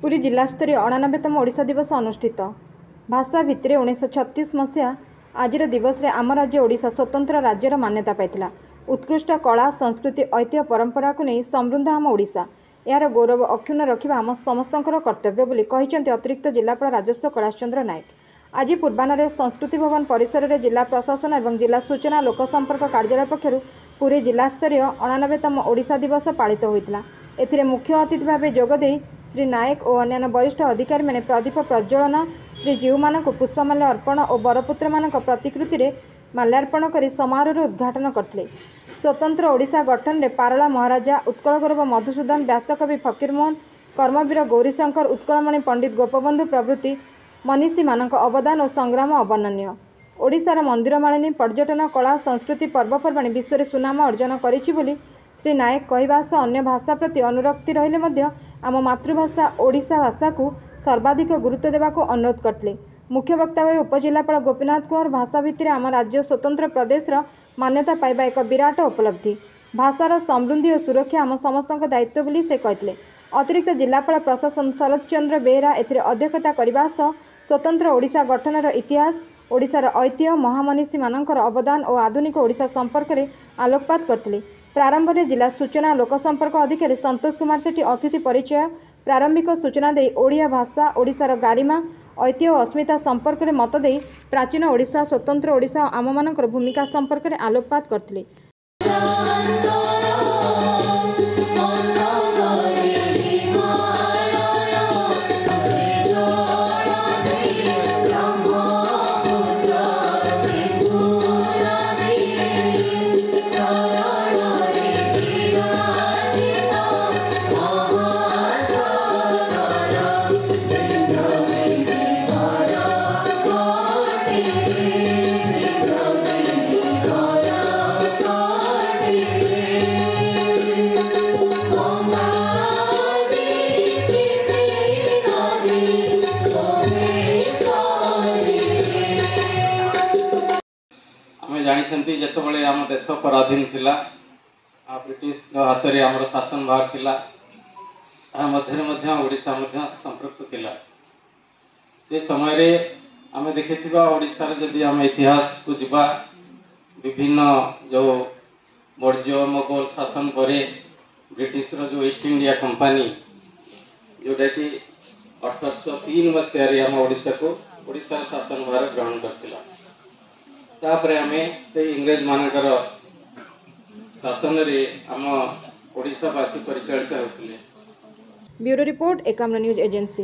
पुरी जिलास्तरीय 89तम ओडिशा दिवस अनुष्ठित। भाषा भित्तिरे 1936 मसीहा आजिर दिवस रे आम राज्य ओडिशा स्वतंत्र राज्यर मान्यता पाइथिला। उत्कृष्ट कला संस्कृति ऐतिह्य परंपरा को नहीं समृद्ध आम ओडिशा यार गौरव अक्षुण्ण रखिबा आम समस्तंकर कर्तव्य बोली कहिसेंति अतिरिक्त जिलापाल राजस्व कैलाश चंद्र नायक। आज पूर्वाह्न संस्कृति भवन परिसर में जिला प्रशासन और जिला सूचना लोकसंपर्क कार्यालय पक्षर पुरी जिलास्तरीय 89तम ओडिशा दिवस पालित होता। एथिरे मुख्य अतिथि भाव जोगदे श्री नायक और अन्य वरिष्ठ अधिकारी मैंने प्रदीप प्रज्वलन श्रीजीव मान पुष्पमाल्य अर्पण और बरपुत्र मान प्रतिकृति में माल्यार्पण कर समारोह उद्घाटन करते। स्वतंत्र ओडिशा गठन में पारला महाराजा उत्कल गौरव मधुसूदन व्यासकवि फकीरमोहन कर्मवीर गौरीशंकर उत्कलमणि पंडित गोपबंधु प्रभृति मनीषी मानक अवदान और संग्राम अवर्णनीय। ओडिशार मंदिर मालिनी पर्यटन कला संस्कृति पर्वपर्वाणी विश्व में सुनाम अर्जन करिछि बोली श्री नायक कहवा सह अन्य भाषा प्रति अनुरक्ति रहिले मध्य आम मातृभाषा ओडिशा भाषा को सर्वाधिक गुरुत्व देवाको अनुरोध करथिले। मुख्य वक्ता भाव उपजिलापाल गोपीनाथ कुंवर भाषा भित्तिरे आम राज्य स्वतंत्र प्रदेशर मान्यता पाइबा एक विराट उपलब्धि। भाषार समृद्धि और सुरक्षा आम समस्तक दायित्व बोली से कहथिले। अतिरिक्त जिलापाल प्रशासन शरद चंद्र बेहेरा एथिरे अध्यक्षता करबा सह स्वतंत्र ओडिशा गठनर इतिहास ओडिशार ऐतिह्य महामनीषी मानकर अवदान और आधुनिक ओडिशा संपर्क में आलोकपात करथिले। प्रारंभ में जिला सूचना लोकसंपर्क अधिकारी संतोष कुमार सेठी अतिथि परिचय प्रारंभिक सूचना दे ओडिया भाषा ओडिशार गारिमा ऐतिह्य और अस्मिता संपर्क में मत दे प्राचीन ओडिशा स्वतंत्र ओडिशा आम मानकर भूमिका संपर्क में आलोकपात करथिले। जानी जिते आम देश पराधीन थिला ब्रिटिश हाथ में आम शासन भाग थिला ओडिशा संपृक्त थिला। से समय रे आम देखिथिबा ओडिशार जदि आम इतिहास को जिबा विभिन्न जो मौर्य मोगल शासन पर ब्रिटिश जो ईस्ट इंडिया कंपनी जोटा कि 1803 मसीह आम ओडिशा को ओडिशार शासन भार ग्रहण करथिला। तापर आमे से इंग्रेज मानकर शासन रे आम ओडिशावासी परिचालित होते। Bureau report Ekamra news agency.